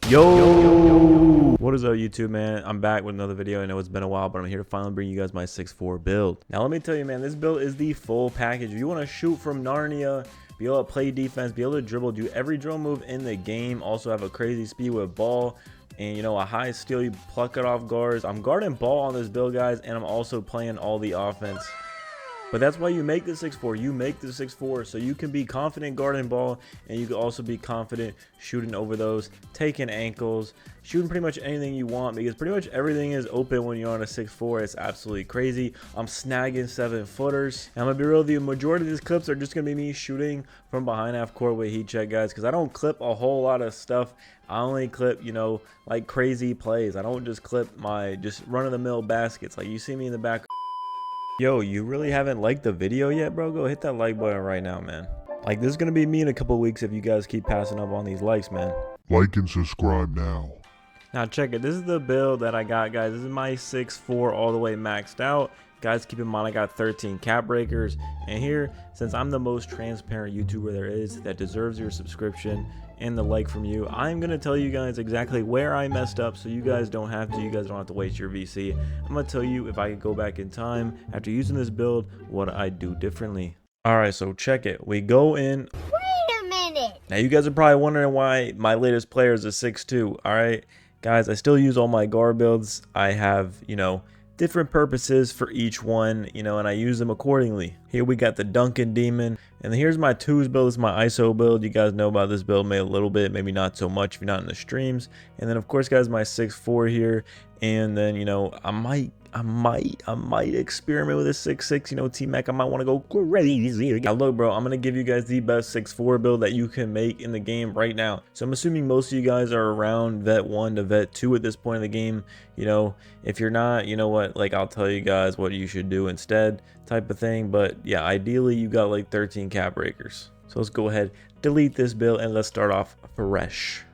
Yo, what is up YouTube, man? I'm back with another video. I know it's been a while, but I'm here to finally bring you guys my 6'4 build. Now let me tell you, man, this build is the full package. If you want to shoot from Narnia, be able to play defense, be able to dribble, do every drill move in the game, also have a crazy speed with ball, and you know, a high steal, you pluck it off guards. I'm guarding ball on this build, guys, and I'm also playing all the offense. But that's why you make the 6'4. You make the 6'4 so you can be confident guarding ball, and you can also be confident shooting over those, taking ankles, shooting pretty much anything you want, because pretty much everything is open when you're on a 6'4. It's absolutely crazy. I'm snagging 7-footers. And I'm gonna be real with you, majority of these clips are just gonna be me shooting from behind half court with heat check, guys, because I don't clip a whole lot of stuff. I only clip, you know, like crazy plays. I don't just clip my just run-of-the-mill baskets like you see me in the back. Yo, you really haven't liked the video yet, bro? Go hit that like button right now, man. Like, this is gonna be me in a couple weeks if you guys keep passing up on these likes, man. Like and subscribe now. Now check it. This is the build that I got, guys. This is my 6'4 all the way maxed out. Guys, keep in mind I got 13 cap breakers. And here, since I'm the most transparent YouTuber there is that deserves your subscription and the like from you, I'm gonna tell you guys exactly where I messed up so you guys don't have to waste your VC. I'm gonna tell you, if I could go back in time after using this build, what I'd do differently. Alright, so check it. We go in. Wait a minute. Now you guys are probably wondering why my latest player is a 6'2. Alright, guys, I still use all my guard builds. I have, you know, different purposes for each one, you know, and I use them accordingly. Here we got the Duncan Demon, and here's my twos build. This is my ISO build. You guys know about this build maybe a little bit, maybe not so much if you're not in the streams. And then of course, guys, my 6'4 here, and then, you know, I might experiment with a 6'6, you know, T-Mac. I might want to go crazy. Now look, bro, I'm gonna give you guys the best 6'4 build that you can make in the game right now. So I'm assuming most of you guys are around vet 1 to vet 2 at this point in the game. You know, if you're not, you know what, like, I'll tell you guys what you should do instead, type of thing. But yeah, ideally you got like 13 cap breakers. So let's go ahead, delete this build, and let's start off fresh.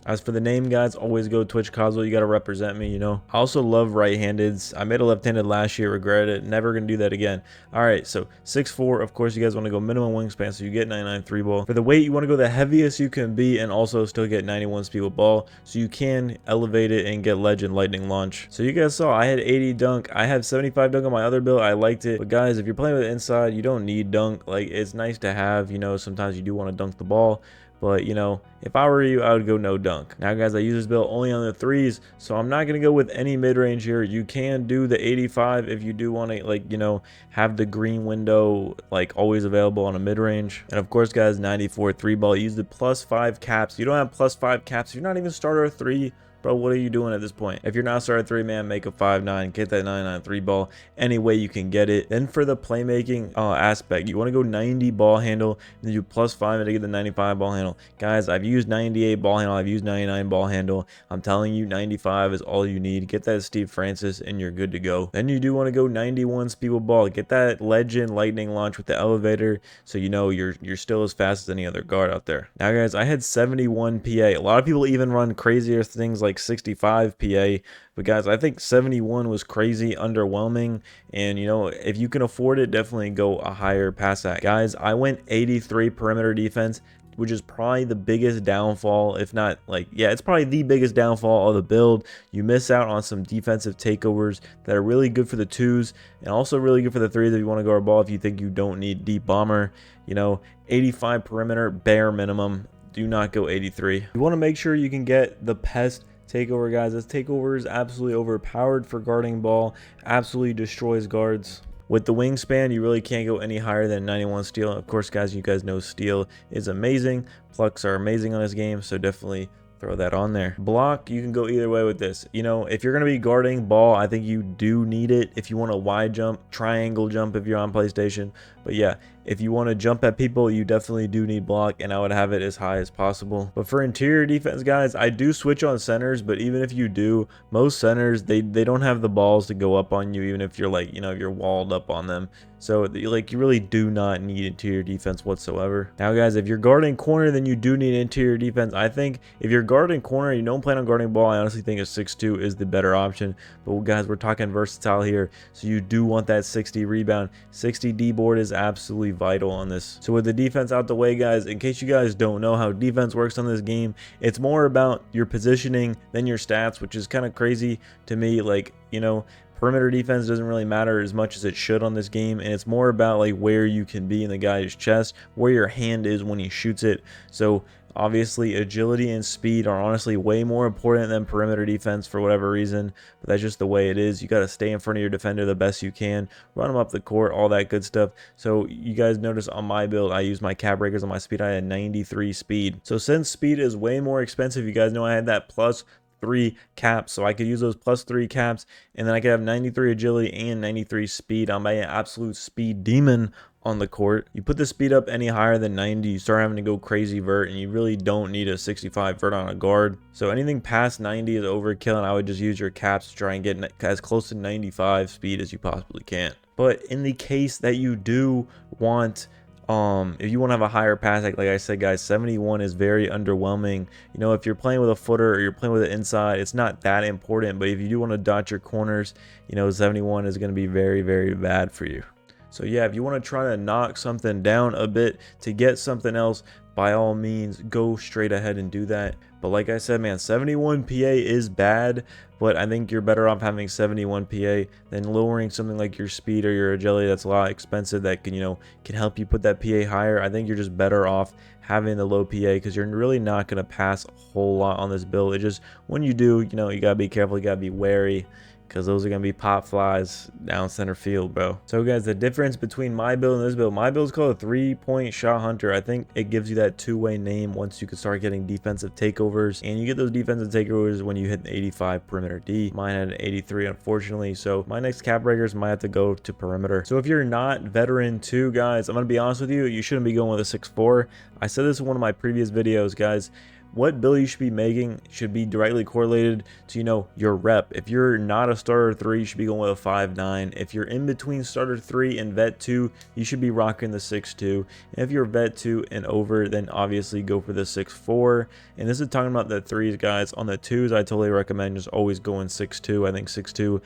As for the name, guys, always go Twitch KozWrld. You got to represent me, you know. I also love right-handeds. I made a left-handed last year, regretted it. Never going to do that again. All right, so 6'4", of course, you guys want to go minimum wingspan, so you get 99 3 ball. For the weight, you want to go the heaviest you can be and also still get 91 speed with ball, so you can elevate it and get legend lightning launch. So you guys saw I had 80 dunk. I have 75 dunk on my other build. I liked it. But guys, if you're playing with it inside, you don't need dunk. Like, it's nice to have, you know, sometimes you do want to dunk the ball. But, you know, if I were you, I would go no dunk. Now, guys, I use this build only on the threes, so I'm not going to go with any mid-range here. You can do the 85 if you do want to, like, you know, have the green window, like, always available on a mid-range. And, of course, guys, 94 3-ball. Use the +5 caps. You don't have +5 caps. You're not even starter 3. Bro, what are you doing at this point? If you're not starting 3, man, make a 5'9", get that 99 3 ball any way you can get it. Then for the playmaking aspect, you want to go 90 ball handle, and then you +5 to get the 95 ball handle. Guys, I've used 98 ball handle, I've used 99 ball handle. I'm telling you, 95 is all you need. Get that Steve Francis, and you're good to go. Then you do want to go 91 speed with ball. Get that legend lightning launch with the elevator, so you know you're still as fast as any other guard out there. Now, guys, I had 71 PA. A lot of people even run crazier things like 65 PA, but guys, I think 71 was crazy underwhelming. And you know, if you can afford it, definitely go a higher pass at. Guys, I went 83 perimeter defense, which is probably the biggest downfall, if not, like, yeah, it's probably the biggest downfall of the build. You miss out on some defensive takeovers that are really good for the twos, and also really good for the threes if you want to guard ball if you think you don't need deep bomber. You know, 85 perimeter bare minimum. Do not go 83. You want to make sure you can get the pest takeover, guys. This takeover is absolutely overpowered for guarding ball, absolutely destroys guards. With the wingspan, you really can't go any higher than 91 steal. Of course, guys, you guys know steal is amazing. Plucks are amazing on this game, so definitely throw that on there. Block, you can go either way with this. You know, if you're going to be guarding ball, I think you do need it. If you want a wide jump, triangle jump if you're on PlayStation. But yeah, if you want to jump at people, you definitely do need block, and I would have it as high as possible. But for interior defense, guys, I do switch on centers, but even if you do, most centers, they don't have the balls to go up on you, even if you're, like, you know, you're walled up on them. So, like, you really do not need interior defense whatsoever. Now, guys, if you're guarding corner, then you do need interior defense. I think if you're guarding corner and you don't plan on guarding ball, I honestly think a 6'2 is the better option. But, guys, we're talking versatile here, so you do want that 60 rebound. 60 D board is absolutely vital on this. So with the defense out the way, guys, in case you guys don't know how defense works on this game, it's more about your positioning than your stats, which is kind of crazy to me. Like, you know, perimeter defense doesn't really matter as much as it should on this game, and it's more about like where you can be in the guy's chest, where your hand is when he shoots it. So obviously agility and speed are honestly way more important than perimeter defense for whatever reason, but that's just the way it is. You got to stay in front of your defender the best you can, run them up the court, all that good stuff. So you guys notice on my build, I use my Capbreakers on my speed. I had 93 speed. So since speed is way more expensive, you guys know I had that +3 caps, so I could use those +3 caps, and then I could have 93 agility and 93 speed. I'm an absolute speed demon on the court. You put the speed up any higher than 90, you start having to go crazy vert, and you really don't need a 65 vert on a guard. So anything past 90 is overkill, and I would just use your caps to try and get as close to 95 speed as you possibly can. But in the case that you do want, if you want to have a higher pass, like I said, guys, 71 is very underwhelming. You know, if you're playing with a footer or you're playing with it inside, it's not that important. But if you do want to dot your corners, you know, 71 is going to be very, very bad for you. So yeah, if you want to try to knock something down a bit to get something else, by all means, go straight ahead and do that. But like I said, man, 71 PA is bad, but I think you're better off having 71 PA than lowering something like your speed or your agility that's a lot expensive that can, you know, can help you put that PA higher. I think you're just better off having the low PA because you're really not going to pass a whole lot on this build. It just, when you do, you know, you got to be careful, you got to be wary, because those are going to be pop flies down center field, bro. So guys, the difference between my build and this build, my build is called a 3-point shot hunter. I think it gives you that two-way name once you can start getting defensive takeovers, and you get those defensive takeovers when you hit an 85 perimeter D. Mine had an 83, unfortunately, so my next Capbreakers might have to go to perimeter. So if you're not veteran 2, guys, I'm going to be honest with you, you shouldn't be going with a 6'4". I said this in one of my previous videos, guys. What build you should be making should be directly correlated to, you know, your rep. If you're not a starter 3, you should be going with a 5'9". If you're in between starter 3 and vet 2, you should be rocking the 6'2". And if you're vet 2 and over, then obviously go for the 6'4". And this is talking about the 3s, guys. On the 2s, I totally recommend just always going 6'2". I think 6'2"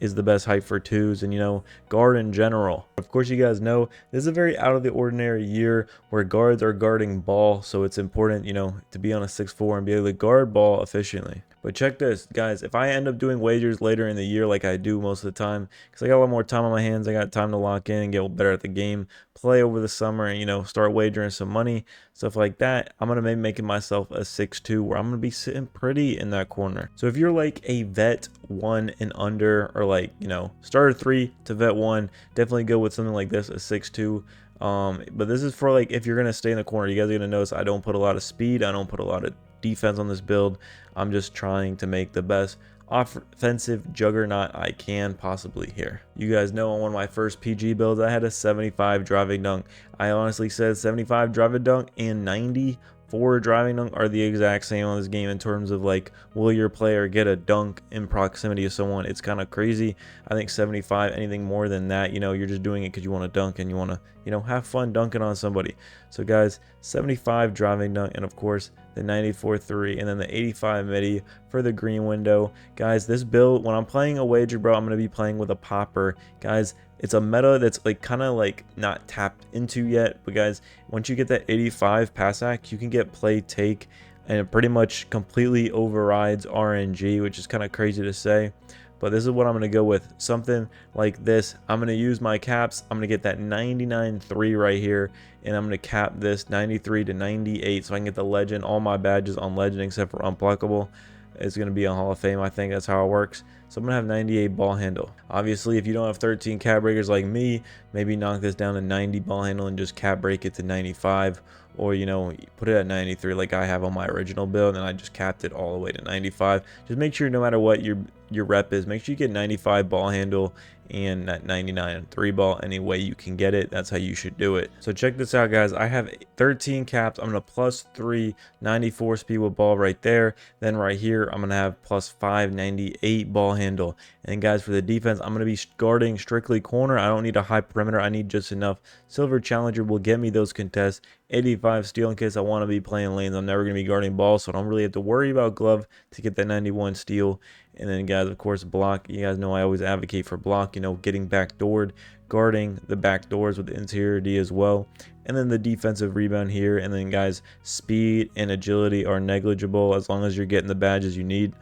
is the best height for 2s, and, you know, guard in general. Of course, you guys know this is a very out of the ordinary year where guards are guarding ball, so it's important, you know, to be on a 6'4" and be able to guard ball efficiently. But check this, guys, if I end up doing wagers later in the year like I do most of the time, because I got a lot more time on my hands, I got time to lock in and get better at the game, play over the summer, and, you know, start wagering some money, stuff like that, I'm going to be making myself a 6'2", where I'm going to be sitting pretty in that corner. So if you're like a vet 1 and under, or like, you know, starter 3 to vet 1, definitely go with something like this, a 6'2". But this is for like if you're going to stay in the corner. You guys are going to notice I don't put a lot of speed, I don't put a lot of defense on this build. I'm just trying to make the best offensive juggernaut I can possibly here. You guys know on one of my first PG builds, I had a 75 driving dunk. I honestly said 75 driving dunk and 94 driving dunk are the exact same on this game in terms of like, will your player get a dunk in proximity of someone? It's kind of crazy. I think 75, anything more than that, you know, you're just doing it because you want to dunk and you want to, you know, have fun dunking on somebody. So guys, 75 driving dunk, and of course the 94 3, and then the 85 midi for the green window. Guys, this build, when I'm playing a wager, bro, I'm going to be playing with a popper. Guys, it's a meta that's like kind of like not tapped into yet, but guys, once you get that 85 pass act, you can get play take, and it pretty much completely overrides RNG, which is kind of crazy to say. But this is what I'm going to go with, something like this. I'm going to use my caps. I'm going to get that 99.3 right here, and I'm going to cap this 93 to 98 so I can get the legend, all my badges on legend except for unpluckable. It's going to be on Hall of Fame. I think that's how it works. So I'm going to have 98 ball handle. Obviously, if you don't have 13 cap breakers like me, maybe knock this down to 90 ball handle and just cap break it to 95. Or, you know, put it at 93 like I have on my original build, and I just capped it all the way to 95. Just make sure no matter what your rep is, make sure you get 95 ball handle and that 99 3 ball any way you can get it. That's how you should do it. So check this out, guys. I have 13 caps. I'm going to +3 94 speed with ball right there. Then right here, I'm going to have +5 98 ball handle. And guys, for the defense, I'm going to be guarding strictly corner. I don't need a high perimeter. I need just enough. Silver Challenger will get me those contests, 85 steal in case I want to be playing lanes. I'm never going to be guarding balls, so I don't really have to worry about glove to get that 91 steal. And then, guys, of course, block. You guys know I always advocate for block, you know, getting backdoored, guarding the back doors with the interior D as well. And then the defensive rebound here. And then, guys, speed and agility are negligible as long as you're getting the badges you need.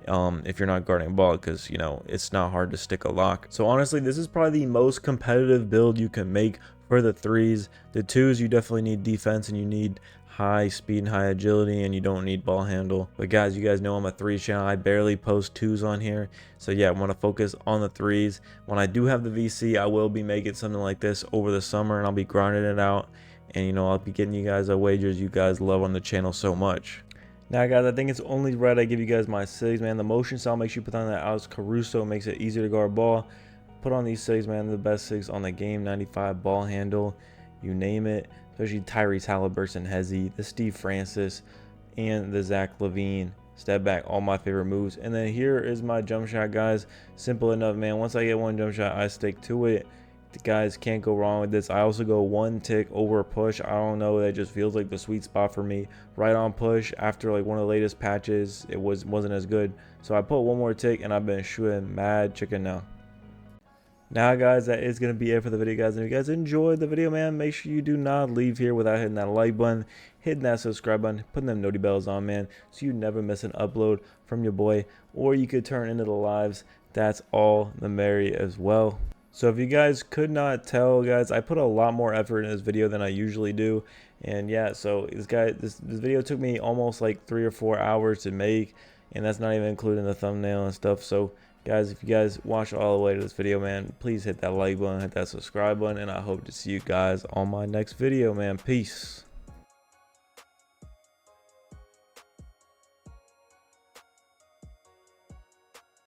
If you're not guarding a ball, because you know it's not hard to stick a lock. So honestly, this is probably the most competitive build you can make for the threes. The twos, you definitely need defense and you need high speed and high agility, and you don't need ball handle. But guys, you guys know I'm a threes channel. I barely post twos on here, so yeah, I want to focus on the threes. When I do have the VC, I will be making something like this over the summer, and I'll be grinding it out, and you know, I'll be getting you guys wagers you guys love on the channel so much. Now, guys, I think it's only right I give you guys my SIGs, man. The motion style makes you put on that Alex Caruso, makes it easier to guard ball. Put on these SIGs, man. The best SIGs on the game. 95 ball handle, you name it. Especially Tyrese Halliburton, Hezzy, the Steve Francis, and the Zach LaVine step back. All my favorite moves. And then here is my jump shot, guys. Simple enough, man. Once I get one jump shot, I stick to it. The guys can't go wrong with this. I also go one tick over a push. I don't know, that just feels like the sweet spot for me. Right on push after like one of the latest patches, it wasn't as good, so I put one more tick and I've been shooting mad chicken now. Now, guys, that is going to be it for the video, guys. And if you guys enjoyed the video, man, make sure you do not leave here without hitting that like button, hitting that subscribe button, putting them noti bells on, man, so you never miss an upload from your boy. Or you could turn into the lives. That's all the merry as well. So if you guys could not tell, guys, I put a lot more effort in this video than I usually do. And yeah, so this video took me almost like 3 or 4 hours to make, and that's not even including the thumbnail and stuff. So guys, if you guys watched all the way to this video, man, please hit that like button, hit that subscribe button, and I hope to see you guys on my next video, man. Peace.